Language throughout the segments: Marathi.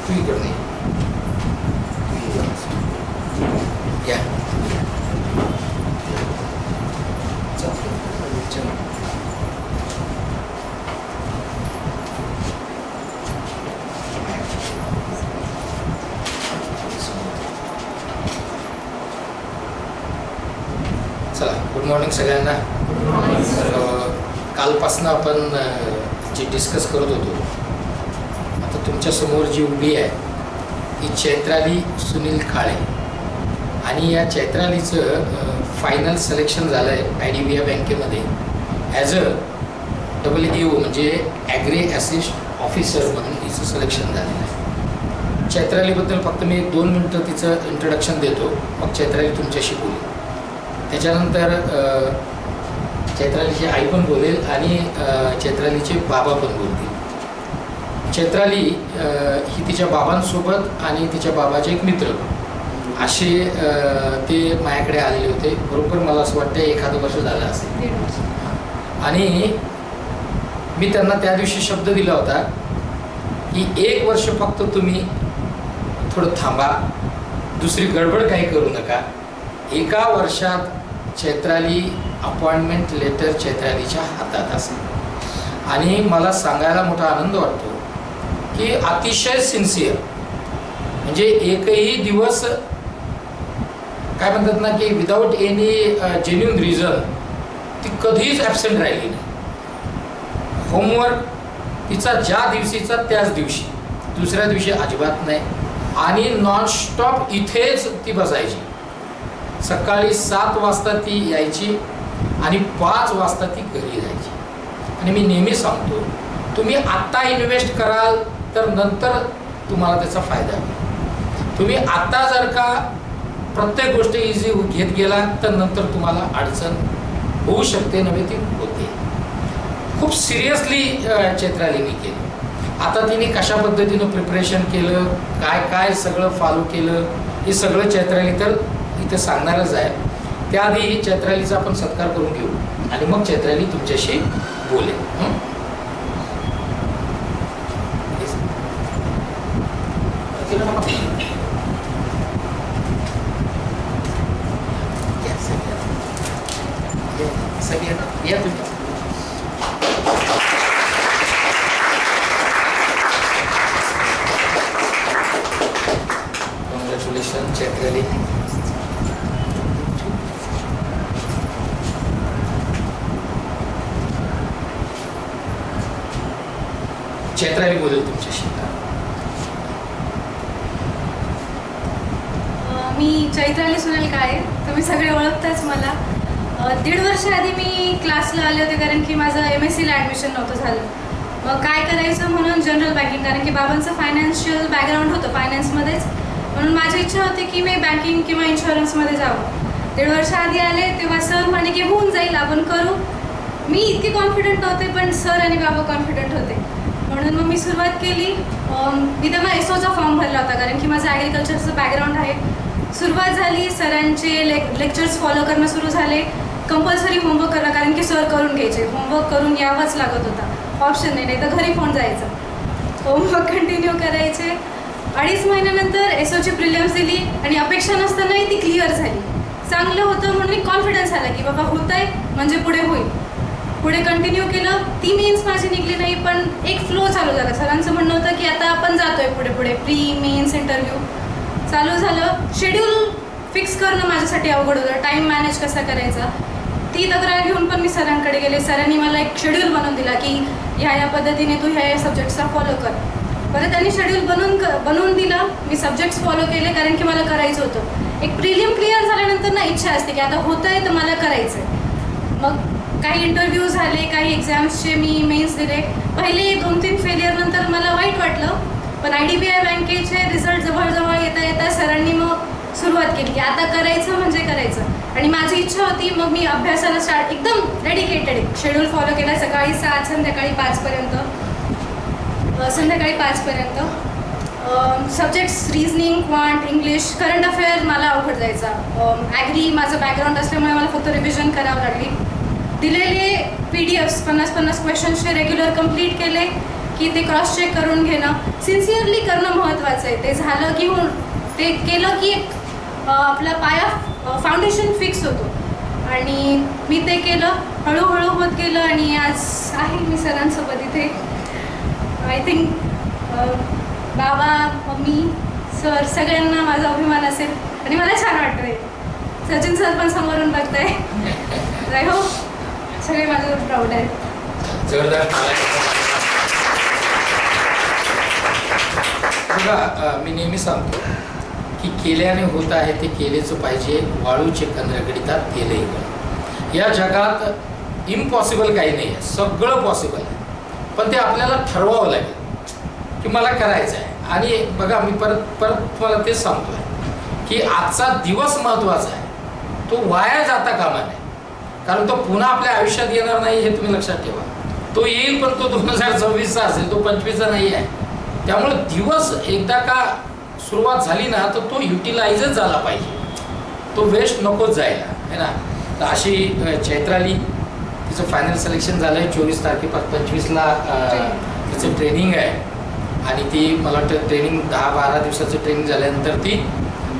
तू इकडे नाही या चला, गुड मॉर्निंग सगळ्यांना. कालपासून आपण जे डिस्कस करत होतो, आता तुमच्यासमोर जी उभी आहे ही चैत्राली सुनील काळे, आणि या चैत्रालीचं फायनल सिलेक्शन झालं आहे IDBI बँकेमध्ये ॲज अ AO म्हणजे ॲग्री असिस्ट ऑफिसर म्हणून हिचं सिलेक्शन झालेलं आहे. चैत्रालीबद्दल फक्त मी 2 मिनटं तिचं इंट्रोडक्शन देतो, मग चैत्राली तुमच्याशी बोलेल. त्याच्यानंतर चैत्रालीची आई पण बोलेल आणि चैत्रालीचे बाबा पण बोलतील. चैत्राली ही तिच्या बाबांसोबत आणि तिच्या बाबाचे एक मित्र असे ते माझ्याकडे आलेले होते. बरोबर मला असं वाटतं एखादं वर्ष झालं असेल. आणि मी त्यांना त्या दिवशी शब्द दिला होता की 1 वर्ष फक्त तुम्ही थोडं थांबा, दुसरी गडबड काही करू नका. 1 वर्षात चैत्राली अपॉइंटमेंट लेटर चैत्रालीच्या हातात असेल. आणि मला सांगायला मोठा आनंद वाटतो की अतिशय सिन्सिअर, म्हणजे एकही दिवस काय म्हणतात ना की विदाऊट एनी जेन्युइन रिझन ती कधीच ॲबसेंट राहिली नाही. होमवर्क तिचा ज्या दिवशीचा त्याच दिवशी, दुसऱ्या दिवशी अजिबात नाही. आणि नॉनस्टॉप इथेच ती बसायची. सकाळी 7 वाजता ती यायची आणि 5 वाजता ती घरी जायची. आणि मी नेहमी सांगतो, तुम्ही आत्ता इन्व्हेस्ट कराल तर नंतर तुम्हाला त्याचा फायदा होईल. तुम्ही आत्ता जर का प्रत्येक गोष्ट इझी घेत गेला तर नंतर तुम्हाला अडचण होऊ शकते, नव्हे ती होते. खूप सिरियसली चैत्रालीने केलं. आता तिने कशा पद्धतीनं प्रिपरेशन केलं, काय सगळं फॉलो केलं, हे सगळं चैत्राली तर इथे सांगणारच आहे. त्याआधी चैत्रालीचा आपण सत्कार करून घेऊ आणि मग चैत्राली तुमच्याशी बोलेल. या तुम्ही. कॉंग्रॅच्युलेशन चैत्राली. चैत्राली बोलेल तुमच्याशी. मी चैत्राली सुनील काळे, तुम्ही सगळे ओळखताच मला. 1.5 वर्ष आधी मी क्लासला आले होते, कारण की माझं MSc ला ॲडमिशन नव्हतं झालं. मग काय करायचं म्हणून जनरल बँकिंग, कारण की बाबांचं फायनान्शियल बॅकग्राऊंड होतं फायनान्समध्येच, म्हणून माझी इच्छा होती की मी बँकिंग किंवा इन्शुरन्समध्ये जावं. 1.5 वर्ष आधी आले तेव्हा सर म्हणे की होऊन जाईल, आपण करू. मी इतके कॉन्फिडंट नव्हते, पण सर आणि बाबा कॉन्फिडंट होते, म्हणून मग मी सुरुवात केली. मी तेव्हा एसओचा फॉर्म भरला होता, कारण की माझं ॲग्रिकल्चरचं बॅकग्राऊंड आहे. सुरुवात झाली, सरांचे लेक्चर्स फॉलो करणं सुरू झाले. कंपल्सरी होमवर्क करणं, कारण की सर करून घ्यायचे. होमवर्क करून यावंच लागत होता, ऑप्शन नाही तर घरी फोन जायचं. होमवर्क कंटिन्यू करायचे. 2.5 महिन्यानंतर एसओची प्रिलिम्स दिली आणि अपेक्षा नसतानाही ती क्लिअर झाली. चांगलं होतं म्हणून कॉन्फिडन्स आला की बाबा होत आहे म्हणजे पुढे होईल. पुढे कंटिन्यू केलं. 3 मेन्स माझी निघली नाही, पण एक फ्लो चालू झाला. सरांचं म्हणणं होतं की आता आपण जातोय पुढे प्री मेन्स इंटरव्ह्यू चालू झालं. शेड्यूल फिक्स करणं माझ्यासाठी अवघड होतं, टाईम मॅनेज कसा करायचा. ती तक्रार घेऊन पण मी सरांकडे गेले. सरांनी मला एक शेड्यूल बनवून दिला की ह्या पद्धतीने तू ह्या सब्जेक्ट्सचा फॉलो कर. परत त्यांनी शेड्यूल बनवून दिलं. मी सब्जेक्ट्स फॉलो केले, कारण की मला करायचं होतं. एक प्रिलिम क्लिअर झाल्यानंतर ना इच्छा असते की आता होतं आहे तर मला करायचं आहे. मग काही इंटरव्ह्यू झाले, काही एक्झाम्सचे मी मेन्स दिले. पहिले 2-3 फेलियर नंतर मला वाईट वाटलं, पण IDBI बँकेचे रिझल्ट जवळ येता सरांनी मग सुरुवात केली की आता करायचं म्हणजे करायचं. आणि माझी इच्छा होती, मग मी अभ्यासाला एकदम डेडिकेटेड शेड्यूल फॉलो केला. सकाळी 7 संध्याकाळी 5पर्यंत subjects reasoning, quant, English, current affair मला अवघड जायचा. ॲग्री माझं बॅकग्राऊंड असल्यामुळे मला फक्त रिव्हिजन करावं लागली. दिलेले PDFs 50-50 क्वेश्चन्सचे रेग्युलर कंप्लीट केले. की ते क्रॉस चेक करून घेणं, सिन्सिअरली करणं महत्त्वाचं आहे. ते झालं की ते केलं की एक आपला पाया फाउंडेशन फिक्स होतो. आणि मी ते केलं, हळूहळू होत गेलं आणि आज आहे मी सरांसोबत इथे. आय थिंक बाबा, मम्मी, सर सगळ्यांना माझा अभिमान असेल आणि मला छान वाटतंय. सचिन सर पण समोरून बघताय. आय होप सगळे माझ्यावर प्राऊड आहेत. बघा, मी नेहमी सांगतो की केल्याने होत आहे ते केलेच पाहिजे. वाळूचे कंद रगडितात केले. या जगात इम्पॉसिबल काही नाही आहे, सगळं पॉसिबल आहे. पण ते आपल्याला ठरवावं लागेल की मला करायचं आहे. आणि बघा, मी परत तुम्हाला तेच सांगतोय की आजचा दिवस महत्त्वाचा आहे. तो वाया जाता कामा नये, कारण तो पुन्हा आपल्या आयुष्यात येणार नाही हे तुम्ही लक्षात ठेवा. तो येईल पण तो 2026चा असेल, तो 25चा नाही आहे. त्यामुळे दिवस एकदा का सुरुवात झाली ना तर तो युटिलाइजच झाला पाहिजे, तो वेस्ट नकोच जायला, है ना. तर अशी चैत्राली, तिचं फायनल सिलेक्शन झालं आहे. 24 तारखेपासून 25ला तिचं ट्रेनिंग आहे. आणि ती मला वाटतं ट्रेनिंग 10-12 दिवसाचं ट्रेनिंग झाल्यानंतर ती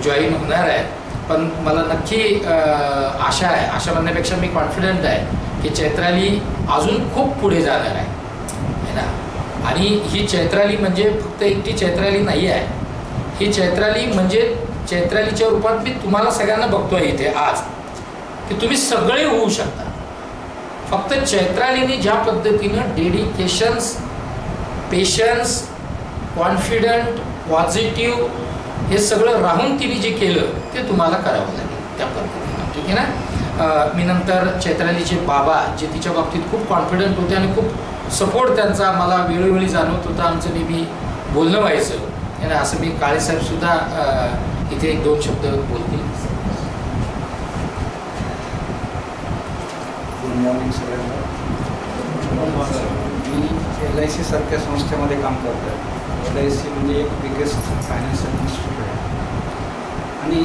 जॉईन होणार आहे. पण मला नक्की आशा आहे, आशा म्हणण्यापेक्षा मी कॉन्फिडंट आहे की चैत्राली अजून खूप पुढे जाणार आहे ना. आणि ही चैत्राली म्हणजे फक्त एकटी चैत्राली नाही आहे. ही चैत्राली म्हणजे चैत्रालीच्या रूपात मी तुम्हाला सगळ्यांना बघतोय इथे आज, की तुम्ही सगळे होऊ शकता. फक्त चैत्रालीने ज्या पद्धतीनं डेडिकेशन्स, पेशन्स, कॉन्फिडंट, पॉझिटिव्ह हे सगळं राहून तिने जे केलं ते तुम्हाला करावं लागेल त्या पद्धतीनं, ठीक आहे ना. मी नंतर चैत्रालीचे बाबा जे तिच्या बाबतीत खूप कॉन्फिडंट होते आणि खूप सपोर्ट त्यांचा मला वेळोवेळी जाणवत होता. आमचं नेहमी बोलणं व्हायचं, आणि असं मी काळेसाहेबसुद्धा इथे 1-2 शब्द बोलतील. गुड मॉर्निंग सगळ्यांना. मी LIC सारख्या संस्थेमध्ये काम करतो आहे. LIC म्हणजे एक बिगेस्ट फायनान्शियल इन्स्टिट्यूट आहे आणि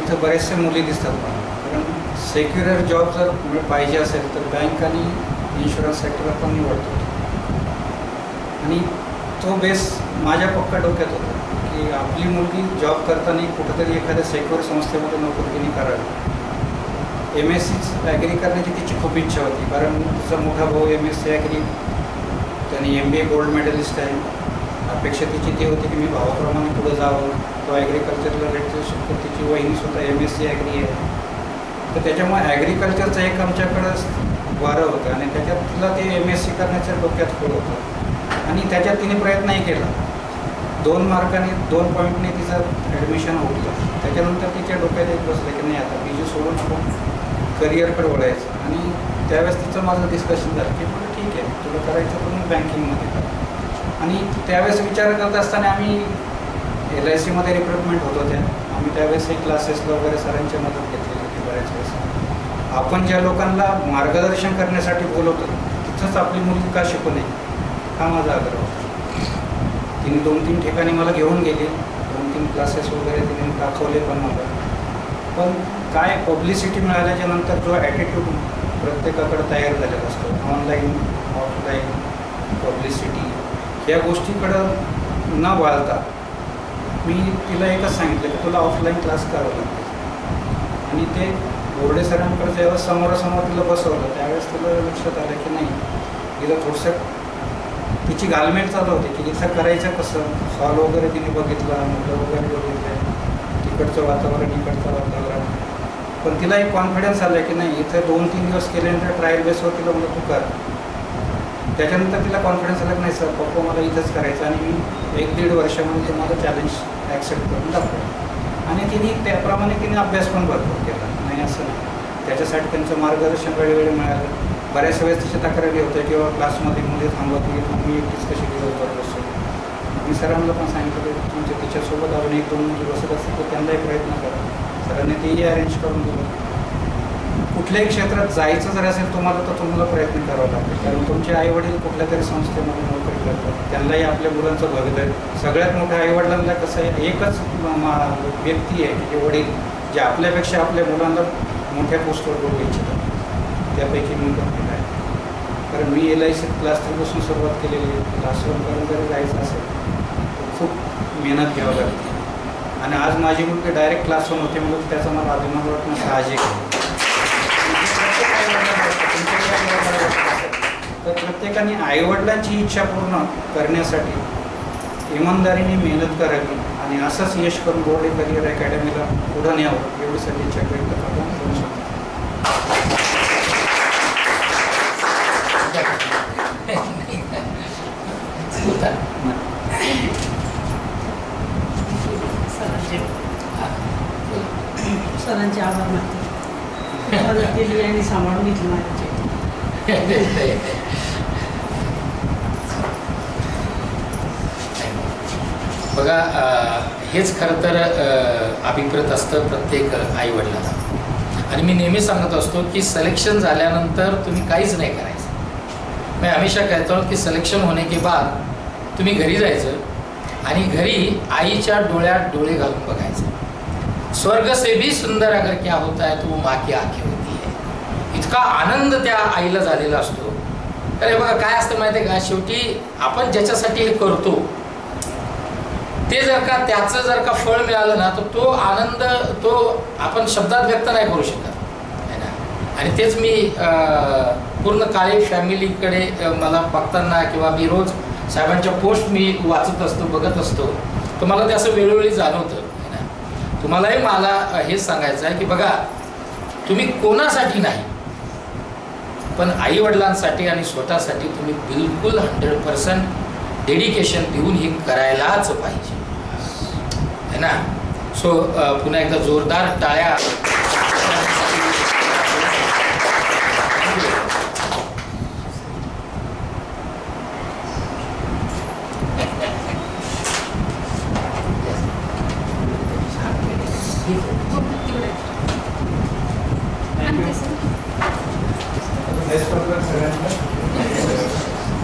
इथं बऱ्याचशा मुली दिसतात मला. कारण सेक्युलर जॉब जर पाहिजे असेल तर बँक आणि इन्शुरन्स सेक्टर आपण निवडतो. आणि तो बेस माझ्या पक्का डोक्यात होता की आपली मुलगी जॉब करताना कुठंतरी एखाद्या सेक्युलर संस्थेमध्ये नोकरी तिने करावी. MSc ॲग्री करण्याची तिची खूप इच्छा होती, कारण तिचा मोठा भाऊ MSc ॲग्री, त्याने MBA गोल्ड मेडलिस्ट आहे. अपेक्षा तिची ती होती की मी भावाप्रमाणे पुढे जावं. तो ॲग्रिकल्चरला रिलेटेड शिकतो. तिची वहिनीसुद्धा MSc ॲग्री आहे. तर त्याच्यामुळे ॲग्रिकल्चरचं एक आमच्याकडं वारं होतं आणि त्याच्यात तिला ते MSc करण्याच्या डोक्यात खूप होतं आणि त्याच्यात तिने प्रयत्नही केला. 2 मार्काने 2 पॉईंटने तिचं ॲडमिशन होतं. त्याच्यानंतर तिच्या डोक्यात एक बसलं की नाही आता PG सोडून आपण करिअरकडे वळायचं. आणि त्यावेळेस तिचं माझं डिस्कशन झालं की बरं ठीक आहे, तुला करायचं तर मग बँकिंगमध्ये कर. आणि त्यावेळेस विचार करत असताना आम्ही LICमध्ये रिक्रुटमेंट होत होत्या. आम्ही त्यावेळेसही क्लासेसला वगैरे सरांची मदत घेतलेली होती बऱ्याच वेळेस. आपण ज्या लोकांना मार्गदर्शन करण्यासाठी बोलवतो तिथंच आपली मुलगी का शिकू नये हा माझा आग्रह होता. तिने 2-3 ठिकाणी मला घेऊन गेली, 2-3 क्लासेस वगैरे तिने दाखवले पण मला. पण काय पब्लिसिटी मिळाल्याच्या नंतर जो ॲटिट्यूड प्रत्येकाकडे तयार झालेला असतो, ऑनलाईन ऑफलाईन पब्लिसिटी, या गोष्टीकडं न वळता मी तिला एकच सांगितलं की तुला ऑफलाईन क्लास करावं लागते. आणि ते बोर्डे सरांकडे जेव्हा समोरासमोर तिला बसवलं त्यावेळेस तिला लक्षात आलं की नाही, तिला थोडंसं तिची गालमेट चालू होती की इथं करायचं कसं. सॉल वगैरे तिने बघितलं, मुलं वगैरे बघितलं, तिकडचं वातावरण इकडचं वातावरण. पण तिला एक कॉन्फिडन्स आला की नाही इथं 2-3 दिवस केल्यानंतर ट्रायल बेसवर तिला म्हणलं तू कर. त्याच्यानंतर तिला कॉन्फिडन्स आला की नाही सर पप्पा मला इथंच करायचं. आणि मी 1-1.5 वर्षामध्ये तुम्हाला चॅलेंज ॲक्सेप्ट करून दाखवलं. आणि तिने त्याप्रमाणे तिने अभ्यास पण भरपूर केला, नाही असं नाही. त्याच्यासाठी त्यांचं मार्गदर्शन वेळोवेळी मिळालं. बऱ्याच वेळेस तिच्या तक्रारी होत्या किंवा क्लासमध्ये मुली थांबत की मी एकटीच कशी दिवसभर बसतो. मी सरांना पण सांगितलं की तुमच्या तिच्यासोबत अजून 1-2 मुली बसत असतील तर त्यांनाही प्रयत्न करा. सरांनी तेही अरेंज करून दिलं. कुठल्याही क्षेत्रात जायचं जर असेल तुम्हाला तर तुम्हाला प्रयत्न करावा लागेल, कारण तुमचे आईवडील कुठल्या तरी संस्थेमध्ये नोकरी करतात. त्यांनाही आपल्या मुलांचं भवितव्य आहे. सगळ्यात मोठ्या आईवडिलांना कसं आहे, एकच व्यक्ती आहे की जे वडील जे आपल्यापेक्षा आपल्या मुलांना मोठ्या पोस्टवर बोलू इच्छितात. त्यापैकी मी पण आहे. कारण मी LIC क्लास 3पासून सुरुवात केलेली आहे. क्लास 1पर्यंत जरी जायचं असेल तर खूप मेहनत घ्यावं लागते. आणि आज माझी मुलगी डायरेक्ट क्लास 1 होते म्हणून त्याचा मला अभिमान वाटणं साहजिक आहे. तर प्रत्येकाने आईवडिलांची इच्छा पूर्ण करण्यासाठी इमानदारीने मेहनत करावी आणि असंच यश करून बोर्ड करिअर अकॅडमीला पुढं न्यावं एवढीसाठी इच्छा व्यक्त करतो. सरांचे आभार मानते. मदत केली आणि सांभाळून घेतली माझ्याची. बघा, हेच खरं तर अभिप्रेत असतं प्रत्येक आईवडिलांना. आणि मी नेहमी सांगत असतो की सिलेक्शन झाल्यानंतर तुम्ही काहीच नाही करायचं. मी हमेशा कहता हूँ की सिलेक्शन होने के बाद तुम्ही घरी जायचं आणि घरी आईच्या डोळ्यात डोळे घालून बघायचं. स्वर्ग से भी सुंदर अगर क्या होता है तो वो माँ की आंखें होती है. इतका आनंद त्या आईला झालेला असतो. अरे बघा काय असतं माहिती आहे का, शेवटी आपण ज्याच्यासाठी हे करतो ते त्याचं जर का फळ मिळालं ना तर तो आनंद तो आपण शब्दात व्यक्त नाही करू शकत है ना. आणि तेच मी पूर्ण काळे फॅमिलीकडे मला बघताना किंवा मी रोज साहेबांच्या पोस्ट मी वाचत असतो, बघत असतो, तर मला ते असं वेळोवेळी जाणवतं है ना. तुम्हालाही मला हेच सांगायचं आहे की बघा, तुम्ही कोणासाठी नाही पण आईवडिलांसाठी आणि स्वतःसाठी तुम्ही बिलकुल 100% डेडिकेशन देऊन हे करायलाच पाहिजे है ना. सो पुन्हा एकदा जोरदार टाळ्या.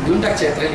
देऊन टाक चैत्र.